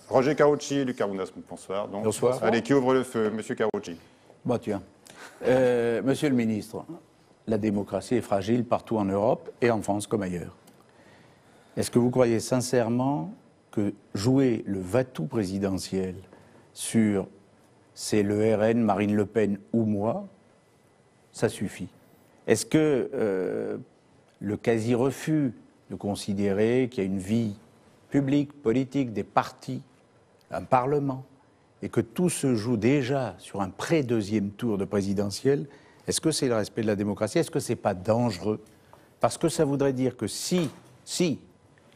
Roger Carucci, Luc Carmounas, bonsoir. Donc, bonsoir. Allez, qui ouvre le feu? Monsieur Carucci. Bah tiens. Monsieur le ministre, la démocratie est fragile partout en Europe et en France comme ailleurs. Est-ce que vous croyez sincèrement que jouer le va-tout présidentiel sur c'est le RN, Marine Le Pen ou moi, ça suffit? Est-ce que le quasi-refus de considérer qu'il y a une vie publique, politique, des partis, un parlement, et que tout se joue déjà sur un pré-deuxième tour de présidentiel, est-ce que c'est le respect de la démocratie? Est-ce que c'est pas dangereux? Parce que ça voudrait dire que si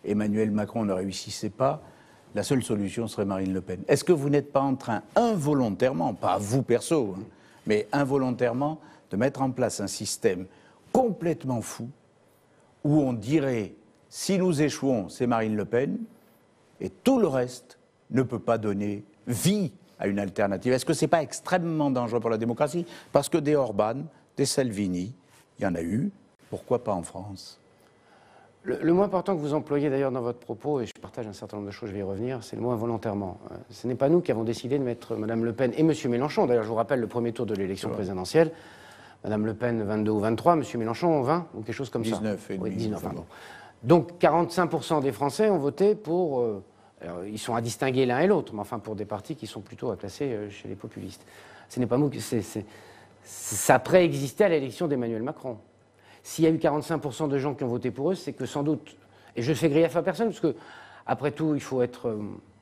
Emmanuel Macron ne réussissait pas, la seule solution serait Marine Le Pen. Est-ce que vous n'êtes pas en train, involontairement, pas vous perso, hein, mais involontairement, de mettre en place un système complètement fou, où on dirait, si nous échouons, c'est Marine Le Pen, et tout le reste ne peut pas donner vie à une alternative? Est-ce que ce n'est pas extrêmement dangereux pour la démocratie? Parce que des Orban, des Salvini, il y en a eu, pourquoi pas en France? Le mot important que vous employez d'ailleurs dans votre propos, et je partage un certain nombre de choses, je vais y revenir, c'est le mot involontairement. Ce n'est pas nous qui avons décidé de mettre Mme Le Pen et M. Mélenchon. D'ailleurs, je vous rappelle le premier tour de l'élection présidentielle. Mme Le Pen 22 ou 23, M. Mélenchon 20 ou quelque chose comme 19 ça. Et Oui, demi, 19, pardon. Donc 45% des Français ont voté pour... alors, ils sont à distinguer l'un et l'autre, mais enfin pour des partis qui sont plutôt à classer chez les populistes. Ce n'est pas nous, ça préexistait à l'élection d'Emmanuel Macron. S'il y a eu 45% de gens qui ont voté pour eux, c'est que sans doute, et je fais grief à personne, parce que après tout, il faut être,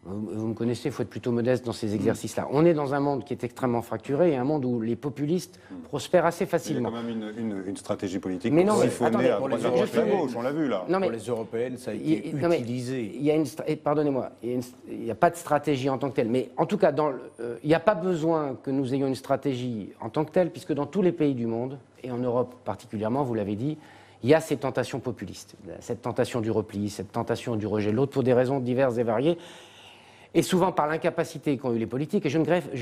vous me connaissez, il faut être plutôt modeste dans ces exercices-là. On est dans un monde qui est extrêmement fracturé et un monde où les populistes prospèrent assez facilement. Il y a quand même une stratégie politique mais non, pour siphonner à pour les droite à gauche, on l'a vu là. Non, mais pour les européennes, ça a été utilisé. Pardonnez-moi, il n'y a pas de stratégie en tant que telle. Mais en tout cas, il n'y a pas besoin que nous ayons une stratégie en tant que telle, puisque dans tous les pays du monde, et en Europe particulièrement, vous l'avez dit, il y a ces tentations populistes, cette tentation du repli, cette tentation du rejet de l'autre, pour des raisons diverses et variées, et souvent par l'incapacité qu'ont eu les politiques, et je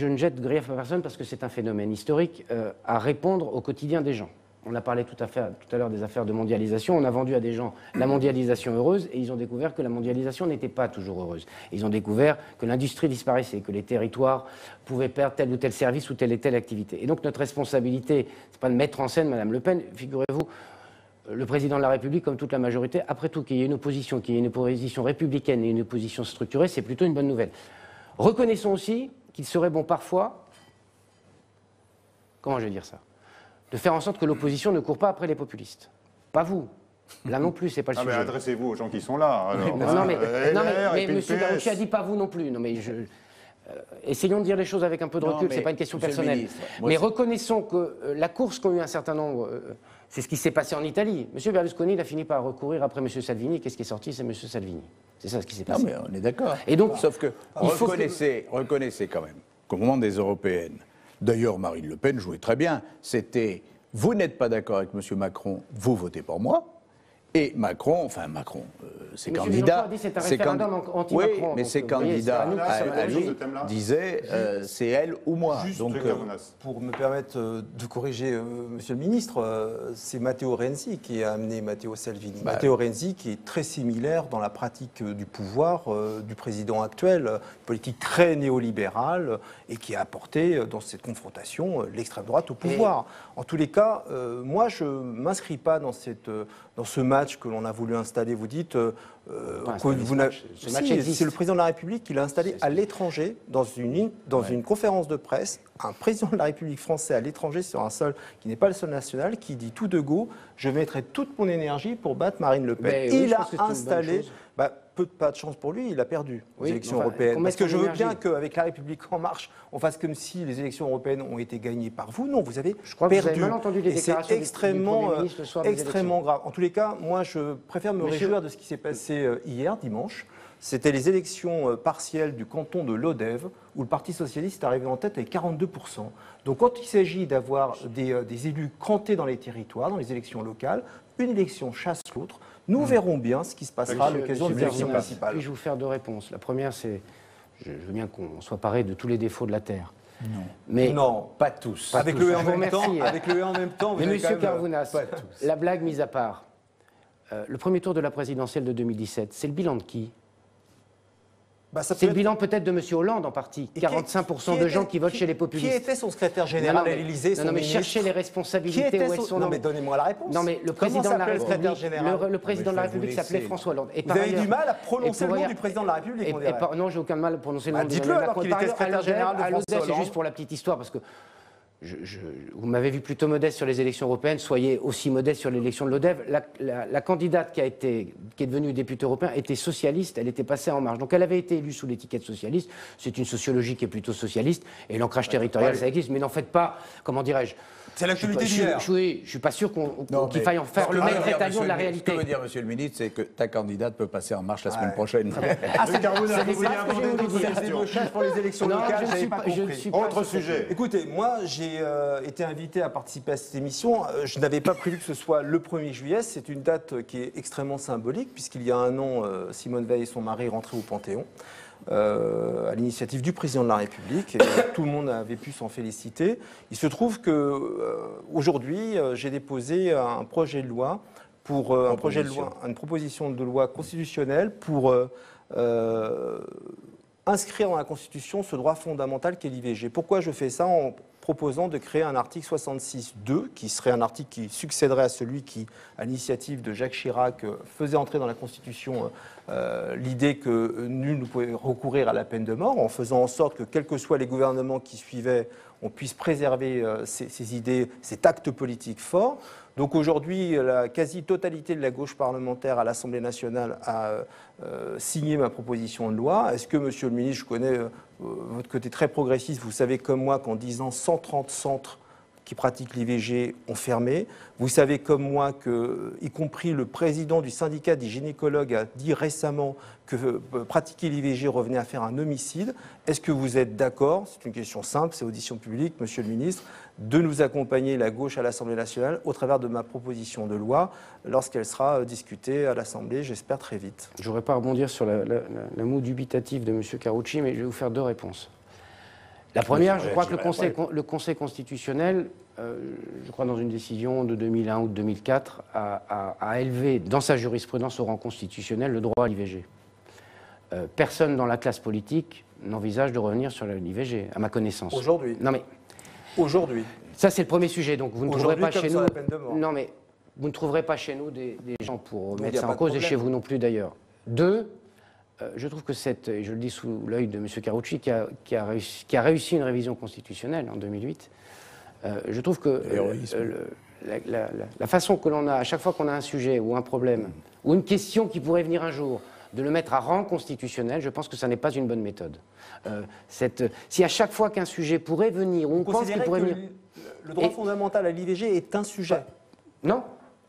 ne jette grief à personne parce que c'est un phénomène historique, à répondre au quotidien des gens. On a parlé tout à l'heure des affaires de mondialisation. On a vendu à des gens la mondialisation heureuse et ils ont découvert que la mondialisation n'était pas toujours heureuse. Ils ont découvert que l'industrie disparaissait, que les territoires pouvaient perdre tel ou tel service ou telle et telle activité. Et donc notre responsabilité, c'est pas de mettre en scène Mme Le Pen. Figurez-vous, le président de la République, comme toute la majorité, après tout, qu'il y ait une opposition, qu'il y ait une opposition républicaine et une opposition structurée, c'est plutôt une bonne nouvelle. Reconnaissons aussi qu'il serait bon parfois, comment je vais dire ça, de faire en sorte que l'opposition ne court pas après les populistes. Pas vous. Là non plus, c'est pas le sujet. Mais adressez-vous aux gens qui sont là. Alors, mais M. Carucci a dit pas vous non plus. Non, mais essayons de dire les choses avec un peu de recul, c'est pas une question personnelle. Mais reconnaissons que la course qu'ont eu un certain nombre, c'est ce qui s'est passé en Italie. M. Berlusconi, il a fini par recourir après M. Salvini. Qu'est-ce qui est sorti? C'est M. Salvini. C'est ça ce qui s'est passé. Non, mais on est d'accord. Et donc, sauf que reconnaissez quand même qu'au moment des européennes, d'ailleurs, Marine Le Pen jouait très bien. C'était, vous n'êtes pas d'accord avec M. Macron, vous votez pour moi. Et Macron, ses candidats... C'est un référendum anti-Macron. Oui, mais ses candidats à lui disaient c'est elle ou moi. Juste, donc, pour me permettre de corriger Monsieur le Ministre, c'est Matteo Renzi qui a amené Matteo Salvini. Matteo Renzi qui est très similaire dans la pratique du pouvoir du président actuel, politique très néolibérale et qui a apporté dans cette confrontation l'extrême droite au pouvoir. En tous les cas, moi je ne m'inscris pas dans ce match que l'on a voulu installer. Vous dites c'est le président de la République qui l'a installé à l'étranger dans une conférence de presse, un président de la République français à l'étranger sur un sol qui n'est pas le sol national, qui dit tout de go, je mettrai toute mon énergie pour battre Marine Le Pen. Il a installé, pas de chance pour lui, il a perdu aux élections européennes. Parce que je veux bien qu'avec la République En Marche, on fasse comme si les élections européennes ont été gagnées par vous. Non, vous avez perdu. Vous avez mal entendu les déclarations c'est extrêmement grave. En tous les cas, moi, je préfère me réjouir de ce qui s'est passé hier, dimanche. C'était les élections partielles du canton de Lodève, où le Parti socialiste est arrivé en tête avec 42%. Donc quand il s'agit d'avoir des élus crantés dans les territoires, dans les élections locales, une élection chasse l'autre. Nous verrons bien ce qui se passera à l'occasion des élections municipales. Puis-je vous faire deux réponses? La première, c'est, je veux bien qu'on soit paré de tous les défauts de la Terre. Non. Mais non, pas tous. Avec le E en même temps, mais Monsieur Carmounas, la blague mise à part, le premier tour de la présidentielle de 2017, c'est le bilan de qui? C'est le bilan peut-être de M. Hollande en partie. 45% de gens qui votent chez les populistes. Qui était son secrétaire général à l'Élysée? Non, mais cherchez les responsabilités où elles sont. Non, mais donnez-moi la réponse. Non, mais le président de la République s'appelait François Hollande. Vous avez du mal à prononcer le nom du président de la République, on dirait. Non, j'ai aucun mal à prononcer le nom du président de la République. Dites-le alors qu'il était secrétaire général de François Hollande. C'est juste pour la petite histoire, parce que vous m'avez vu plutôt modeste sur les élections européennes, soyez aussi modeste sur l'élection de l'ODEV. La candidate qui est devenue députée européenne était socialiste, elle était passée en marge. Donc elle avait été élue sous l'étiquette socialiste, c'est une sociologie qui est plutôt socialiste, et l'ancrage territorial ça existe, mais n'en faites pas, comment dirais-je, c'est l'actualité d'hier. Oui, je suis pas sûr qu'il faille en faire le maître étalon de la réalité. Ce que veut dire, monsieur le ministre, c'est que ta candidate peut passer en marche la semaine prochaine. C'est pas ce que j'ai voulu dire. C'est pour les élections locales, je n'avais pas compris. Autre sujet. Écoutez, moi, j'ai été invité à participer à cette émission. Je n'avais pas prévu que ce soit le 1er juillet. C'est une date qui est extrêmement symbolique, puisqu'il y a un an, Simone Veil et son mari rentraient au Panthéon. À l'initiative du président de la République, et tout le monde avait pu s'en féliciter. Il se trouve que aujourd'hui, j'ai déposé un projet de loi une proposition de loi constitutionnelle pour inscrire dans la Constitution ce droit fondamental qu'est l'IVG. Pourquoi je fais ça? En proposant de créer un article 66.2, qui serait un article qui succéderait à celui qui, à l'initiative de Jacques Chirac, faisait entrer dans la Constitution l'idée que nul ne pouvait recourir à la peine de mort, en faisant en sorte que, quels que soient les gouvernements qui suivaient, on puisse préserver ces idées, cet acte politique fort. Donc aujourd'hui, la quasi-totalité de la gauche parlementaire à l'Assemblée nationale a signé ma proposition de loi. Est-ce que, monsieur le ministre, je connais votre côté très progressiste, vous savez comme moi qu'en 10 ans, 130 centres qui pratiquent l'IVG ont fermé. Vous savez comme moi que, y compris le président du syndicat des gynécologues a dit récemment que pratiquer l'IVG revenait à faire un homicide. Est-ce que vous êtes d'accord, c'est une question simple, c'est audition publique, monsieur le ministre, de nous accompagner, la gauche à l'Assemblée nationale, au travers de ma proposition de loi, lorsqu'elle sera discutée à l'Assemblée, j'espère très vite. Je ne voudrais pas rebondir sur la moue dubitative de M. Carucci, mais je vais vous faire deux réponses. La première, je crois que le Conseil constitutionnel, je crois dans une décision de 2001 ou de 2004, a élevé dans sa jurisprudence au rang constitutionnel le droit à l'IVG. Personne dans la classe politique n'envisage de revenir sur l'IVG, à ma connaissance. Aujourd'hui. Non mais aujourd'hui. Ça c'est le premier sujet, donc vous ne trouverez pas chez nous. La peine de mort. Non mais vous ne trouverez pas chez nous des gens pour mettre ça en cause, et chez vous non plus d'ailleurs. Deux. Je trouve que et je le dis sous l'œil de M. Carucci, qui a réussi une révision constitutionnelle en 2008, je trouve que la façon que l'on a, à chaque fois qu'on a un sujet ou un problème, ou une question qui pourrait venir un jour, de le mettre à rang constitutionnel, je pense que ça n'est pas une bonne méthode. Si à chaque fois qu'un sujet pourrait venir, ou on pense qu'il pourrait venir... Le droit fondamental à l'IVG est un sujet. Non.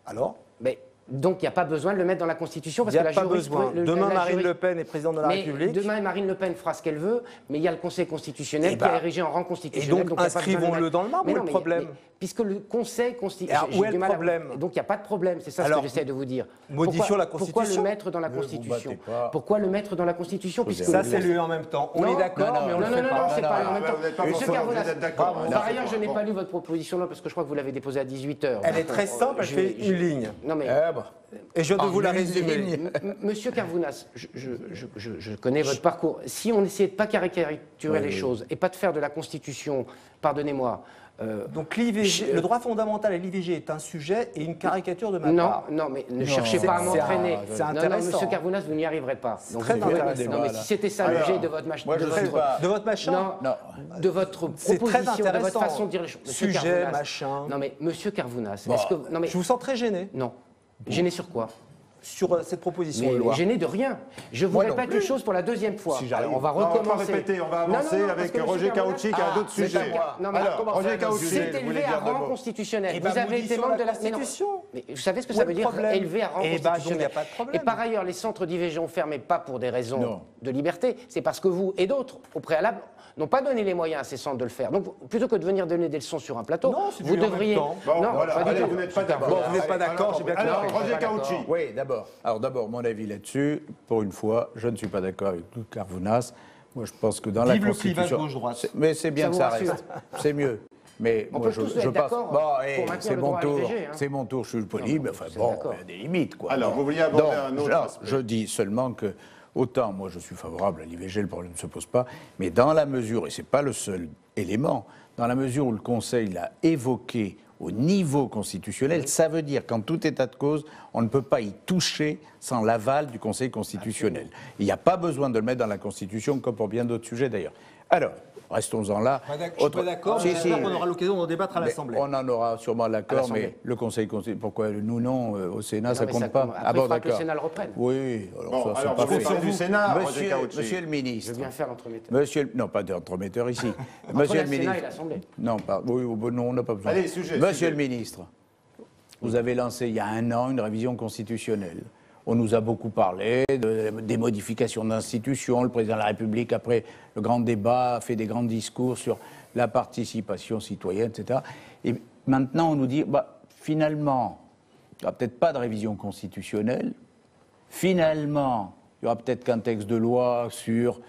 Alors ? Mais, donc il n'y a pas besoin de le mettre dans la Constitution parce que la besoin. Demain, Marine Le Pen est présidente de la République. Demain, Marine Le Pen fera ce qu'elle veut, mais il y a le Conseil constitutionnel qui est érigé en rang constitutionnel. Et donc inscrivons-le dans le marbre, où est le problème? Puisque le Conseil constitutionnel... Où est le problème? Donc il n'y a pas de problème, c'est ça ce que j'essaie de vous dire. Modifions la Constitution. Pourquoi le mettre dans la Constitution? Pourquoi le mettre dans la Constitution? Ça, c'est lui en même temps. On est d'accord, mais on ne le fait pas. Non, c'est pas en même temps. Monsieur Carvounas, par ailleurs, je n'ai pas lu votre proposition là parce que je crois que vous l'avez déposée à 18h. Elle est très simple, elle fait une ligne. Non mais... Et je viens de vous la résumer. Monsieur Carvounas, je connais votre parcours. Si on essayait de ne pas caricaturer les choses et pas de faire de la Constitution, pardonnez-moi... Donc l'IVG, le droit fondamental à l'IVG est un sujet et une caricature de ma part. Non, mais ne cherchez pas à m'entraîner. C'est intéressant. Non, monsieur Carvounas, vous n'y arriverez pas. C'est très intéressant. Non, mais si c'était ça l'objet de votre machin... De votre machin? Non, de votre proposition, de votre façon de dire les choses. Sujet, machin... Non, mais monsieur Carvounas, est-ce que... Je vous sens très gêné. Non. Gêné sur quoi? Sur cette proposition de loi. Gêné de rien. Je vous répète une chose pour la deuxième fois. Alors, on va recommencer. On va avancer avec Roger Carucci qui a d'autres sujets. Non, mais alors, Roger Carucci, c'est élevé à rang constitutionnel. Vous avez été membre de la Constitution. Mais vous savez ce que ça veut dire, élevé à rang constitutionnel? Il n'y a pas de problème. Et par ailleurs, les centres d'IVG ont fermé pas pour des raisons de liberté, c'est parce que vous et d'autres, au préalable, n'ont pas donné les moyens à ces centres de le faire. Donc, plutôt que de venir donner des leçons sur un plateau, vous devriez... Non, vous n'êtes pas d'accord. Vous n'êtes pas d'accord, j'ai bien compris. Alors, Roger Carucci. Oui, d'abord, mon avis là-dessus, pour une fois, je ne suis pas d'accord avec tout Carvounas. Moi, je pense que dans la Constitution... Mais c'est bien que ça reste. C'est mieux. Mais moi, je pense... C'est mon tour, je suis poli, mais enfin bon, il y a des limites, quoi. Alors, vous vouliez aborder un autre aspect. Je dis seulement que autant moi je suis favorable à l'IVG, le problème ne se pose pas, mais dans la mesure, et ce n'est pas le seul élément, dans la mesure où le Conseil l'a évoqué au niveau constitutionnel, ça veut dire qu'en tout état de cause, on ne peut pas y toucher sans l'aval du Conseil constitutionnel. Absolument. Il n'y a pas besoin de le mettre dans la Constitution, comme pour bien d'autres sujets d'ailleurs. Alors, restons-en là. Je ne suis pas d'accord, mais j'espère qu'on aura l'occasion d'en débattre à l'Assemblée. On en aura sûrement l'accord, mais le Conseil constitutionnel, pourquoi nous non, au Sénat, ça ne compte pas. Ah bon, d'accord. Que le Sénat le reprenne. Oui, alors ça, c'est pas fait. Du Sénat, Monsieur le ministre. Je viens faire l'entremetteur. Non, pas d'entremetteur ici. Monsieur le ministre. Et l'Assemblée. Non, non, on n'a pas besoin. Allez, sujet. Monsieur le ministre, vous avez lancé il y a 1 an une révision constitutionnelle. On nous a beaucoup parlé des modifications d'institutions. Le président de la République, après le grand débat, a fait des grands discours sur la participation citoyenne, etc. Et maintenant, on nous dit, finalement, il n'y aura peut-être pas de révision constitutionnelle. Finalement, il y aura peut-être qu'un texte de loi sur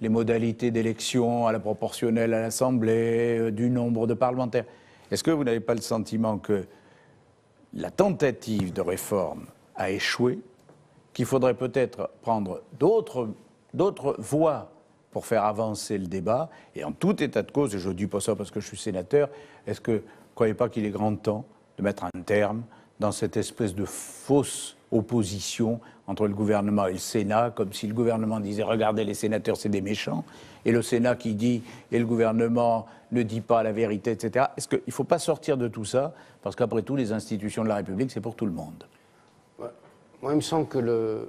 les modalités d'élection à la proportionnelle à l'Assemblée, du nombre de parlementaires. Est-ce que vous n'avez pas le sentiment que la tentative de réforme a échoué, qu'il faudrait peut-être prendre d'autres voies pour faire avancer le débat, et en tout état de cause, et je ne dis pas ça parce que je suis sénateur, est-ce que vous ne croyez pas qu'il est grand temps de mettre un terme dans cette espèce de fausse opposition entre le gouvernement et le Sénat, comme si le gouvernement disait « regardez, les sénateurs, c'est des méchants », et le Sénat qui dit « et le gouvernement ne dit pas la vérité », etc. Est-ce qu'il ne faut pas sortir de tout ça, parce qu'après tout, les institutions de la République, c'est pour tout le monde. Moi, il me semble que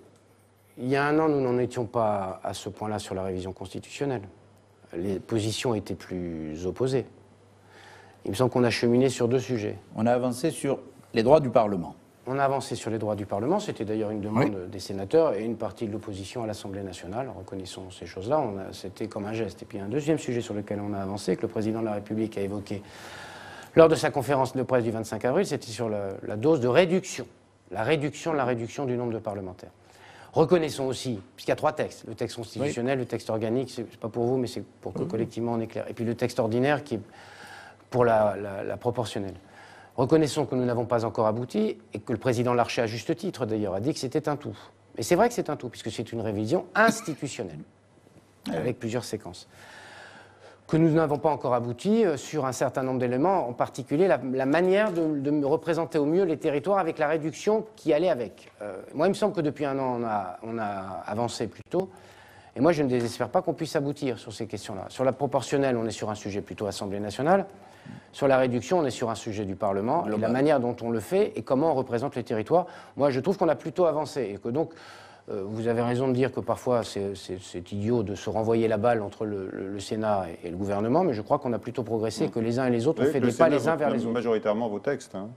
il y a 1 an, nous n'en étions pas à ce point-là sur la révision constitutionnelle. Les positions étaient plus opposées. Il me semble qu'on a cheminé sur 2 sujets. On a avancé sur les droits du Parlement. On a avancé sur les droits du Parlement. C'était d'ailleurs une demande des sénateurs et une partie de l'opposition à l'Assemblée nationale. Reconnaissons ces choses-là. C'était comme un geste. Et puis un 2e sujet sur lequel on a avancé, que le président de la République a évoqué lors de sa conférence de presse du 25 avril, c'était sur la dose de réduction. La réduction du nombre de parlementaires. Reconnaissons aussi, puisqu'il y a 3 textes, le texte constitutionnel, le texte organique, c'est pas pour vous, mais c'est pour que collectivement on est clair, et puis le texte ordinaire qui est pour la proportionnelle. Reconnaissons que nous n'avons pas encore abouti, et que le président Larcher, à juste titre d'ailleurs, a dit que c'était un tout. Et c'est vrai que c'est un tout, puisque c'est une révision institutionnelle, avec plusieurs séquences. Que nous n'avons pas encore abouti sur un certain nombre d'éléments, en particulier la manière de représenter au mieux les territoires avec la réduction qui allait avec. Moi, il me semble que depuis 1 an, on a avancé plutôt, et moi, je ne désespère pas qu'on puisse aboutir sur ces questions-là. Sur la proportionnelle, on est sur un sujet plutôt Assemblée nationale. Sur la réduction, on est sur un sujet du Parlement, et la manière dont on le fait et comment on représente les territoires. Moi, je trouve qu'on a plutôt avancé, et que donc... vous avez raison de dire que parfois c'est idiot de se renvoyer la balle entre le Sénat et le gouvernement, mais je crois qu'on a plutôt progressé, que les uns et les autres ont fait des pas les uns vers les autres. Majoritairement vos textes. Hein.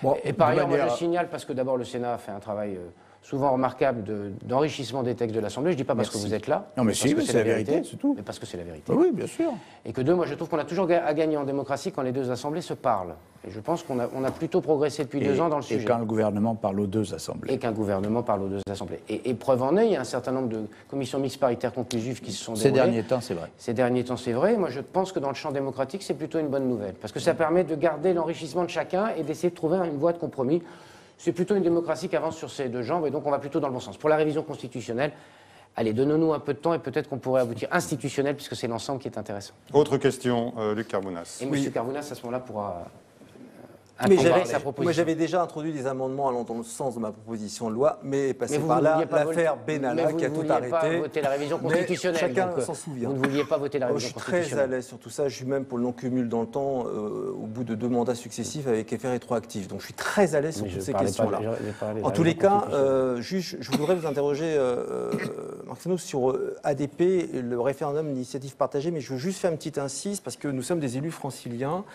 Bon, et par ailleurs, moi je signale, parce que d'abord le Sénat a fait un travail souvent remarquable d'enrichissement des textes de l'Assemblée. Je ne dis pas parce que vous êtes là, non, mais si, c'est la vérité, c'est tout. Mais parce que c'est la vérité. Oui, bien sûr. Et que 2, moi je trouve qu'on a toujours à gagner en démocratie quand les 2 assemblées se parlent. Et je pense qu'on a plutôt progressé depuis 2 ans dans le sujet. Et quand le gouvernement parle aux 2 assemblées. Et qu'un gouvernement parle aux 2 assemblées. Et preuve en est, il y a un certain nombre de commissions mixtes paritaires conclusives qui se sont déroulées. Ces derniers temps, c'est vrai. Ces derniers temps, c'est vrai. Moi, je pense que dans le champ démocratique, c'est plutôt une bonne nouvelle. Parce que ça permet de garder l'enrichissement de chacun et d'essayer de trouver une voie de compromis. C'est plutôt une démocratie qui avance sur ses 2 jambes, et donc on va plutôt dans le bon sens. Pour la révision constitutionnelle, allez, donnons-nous un peu de temps, et peut-être qu'on pourrait aboutir institutionnel, puisque c'est l'ensemble qui est intéressant. Autre question, Luc Carvounas. Et M. Carvounas, à ce moment-là, pourra... Mais j'avais déjà introduit des amendements allant dans le sens de ma proposition de loi, mais passé par là l'affaire Benalla qui a tout arrêté. Vous ne vouliez pas voter la révision constitutionnelle. Chacun s'en souvient. Vous ne vouliez pas voter la révision constitutionnelle. Je suis très à l'aise sur tout ça. Je suis même pour le non-cumul dans le temps au bout de 2 mandats successifs avec effet rétroactif. Donc je suis très à l'aise sur toutes ces questions-là. En tous les cas, juge, je voudrais vous interroger, Marc Fesneau, sur ADP, le référendum d'initiative partagée, mais je veux juste faire une petite incise parce que nous sommes des élus franciliens.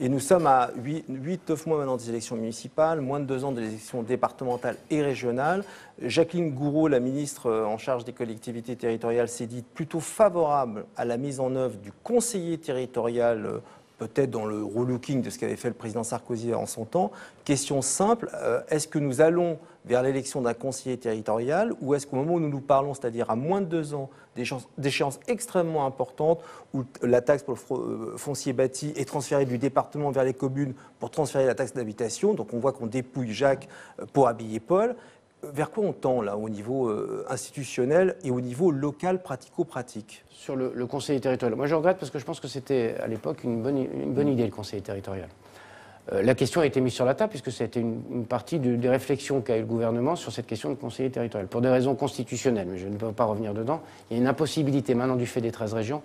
Et nous sommes à 8-9 mois maintenant des élections municipales, moins de 2 ans des élections départementales et régionales. Jacqueline Gourault, la ministre en charge des collectivités territoriales, s'est dite plutôt favorable à la mise en œuvre du conseiller territorial, peut-être dans le relooking de ce qu'avait fait le président Sarkozy en son temps. Question simple, est-ce que nous allons vers l'élection d'un conseiller territorial ou est-ce qu'au moment où nous nous parlons, c'est-à-dire à moins de 2 ans d'échéances extrêmement importantes où la taxe pour le foncier bâti est transférée du département vers les communes pour transférer la taxe d'habitation, donc on voit qu'on dépouille Jacques pour habiller Paul. Vers quoi on tend là au niveau institutionnel et au niveau local pratico-pratique? Sur le conseiller territorial. Moi, je regrette parce que je pense que c'était à l'époque une bonne idée, le conseiller territorial. La question a été mise sur la table puisque ça a été une partie des réflexions qu'a eu le gouvernement sur cette question de conseiller territorial. Pour des raisons constitutionnelles, mais je ne peux pas revenir dedans, il y a une impossibilité maintenant du fait des 13 régions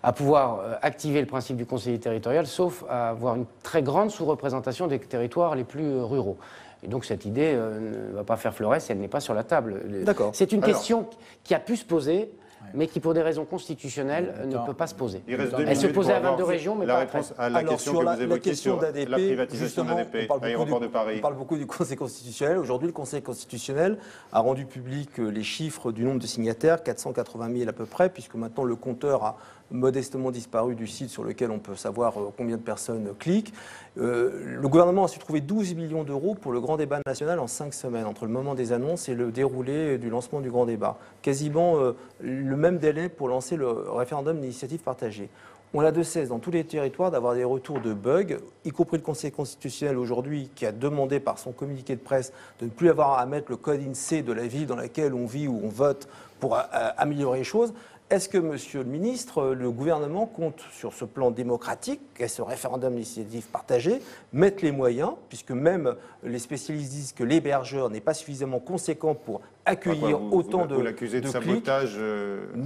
à pouvoir activer le principe du conseiller territorial, sauf à avoir une très grande sous-représentation des territoires les plus ruraux. Et donc cette idée ne va pas faire fleurir si elle n'est pas sur la table. D'accord. C'est une question qui a pu se poser, mais qui, pour des raisons constitutionnelles, ne peut pas se poser. Il reste 2 Elle se minutes posait pour à 22 avoir régions, mais la pas réponse après. à la Alors, question sur que vous la évoquiez question sur d'ADP, la privatisation justement, d'ADP, on aéroport de Paris. On parle beaucoup du Conseil constitutionnel. Aujourd'hui, le Conseil constitutionnel a rendu public les chiffres du nombre de signataires, 480 000 à peu près, puisque maintenant le compteur a modestement disparu du site sur lequel on peut savoir combien de personnes cliquent. Le gouvernement a su trouver 12 millions d'euros pour le grand débat national en 5 semaines, entre le moment des annonces et le déroulé du lancement du grand débat. Quasiment le même délai pour lancer le référendum d'initiative partagée. On a de cesse dans tous les territoires d'avoir des retours de bugs, y compris le Conseil constitutionnel aujourd'hui qui a demandé par son communiqué de presse de ne plus avoir à mettre le code INSEE de la ville dans laquelle on vit ou on vote pour améliorer les choses. Est-ce que, Monsieur le Ministre, le gouvernement compte sur ce plan démocratique, et ce référendum d'initiative partagée, mettre les moyens, puisque même les spécialistes disent que l'hébergeur n'est pas suffisamment conséquent pour accueillir autant de Vous l'accusez de clics. sabotage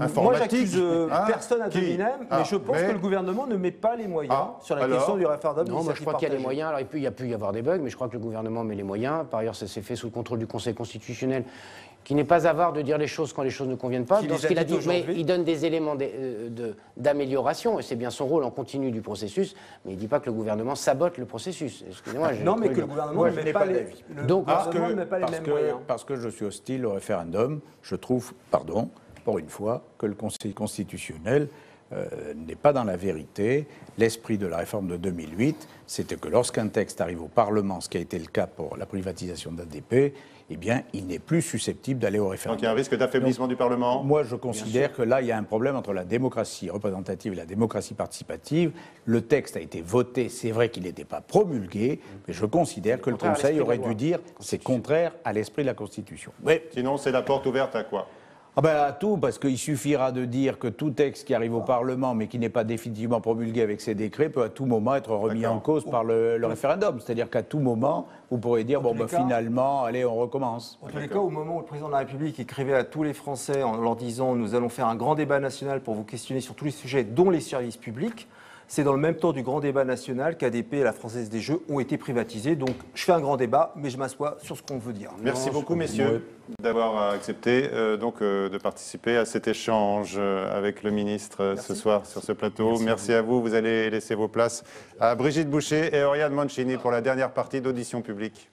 informatique. Moi, j'accuse Ah, personne à qui dominem, mais je pense que le gouvernement ne met pas les moyens sur la question du référendum Non, moi je d'initiative crois qu'il y a les partagée. moyens. Alors il y a pu y avoir des bugs, mais je crois que le gouvernement met les moyens. Par ailleurs, ça s'est fait sous le contrôle du Conseil constitutionnel, qui n'est pas avare de dire les choses quand les choses ne conviennent pas. Qui Dans les ce qu'il a a dites dit, mais aujourd'hui. il donne des éléments d'amélioration, et c'est bien son rôle en continu du processus, mais il ne dit pas que le gouvernement sabote le processus. Excusez-moi. Non, mais que le gouvernement Moi, ne je met n'ai pas pas les, d'avis. le Donc, gouvernement ne met pas les mêmes moyens. Parce que je suis hostile au référendum, je trouve, pardon, pour une fois, que le Conseil constitutionnel n'est pas dans la vérité. L'esprit de la réforme de 2008, c'était que lorsqu'un texte arrive au Parlement, ce qui a été le cas pour la privatisation d'ADP, eh bien, il n'est plus susceptible d'aller au Donc référendum. il y a un risque d'affaiblissement du Parlement. Moi, je considère que là, il y a un problème entre la démocratie représentative et la démocratie participative. Le texte a été voté, c'est vrai qu'il n'était pas promulgué, mais je considère que le contraire à Conseil l'esprit de la aurait loi dû dire c'est contraire à l'esprit de la Constitution. Oui. Sinon, c'est la porte ouverte à quoi? Ah ben à tout, parce qu'il suffira de dire que tout texte qui arrive au Parlement, mais qui n'est pas définitivement promulgué avec ses décrets, peut à tout moment être remis en cause par le référendum. C'est-à-dire qu'à tout moment, vous pourrez dire, bon, ben, finalement, allez, on recommence. En tous les cas, au moment où le président de la République écrivait à tous les Français en leur disant « Nous allons faire un grand débat national pour vous questionner sur tous les sujets, dont les services publics », c'est dans le même temps du grand débat national qu'ADP et la Française des Jeux ont été privatisés. Donc, je fais un grand débat, mais je m'assois sur ce qu'on veut dire. Merci beaucoup, messieurs, d'avoir accepté de participer à cet échange avec le ministre ce soir sur ce plateau. Merci à vous. Vous allez laisser vos places à Brigitte Boucher et Oriane Mancini pour la dernière partie d'audition publique.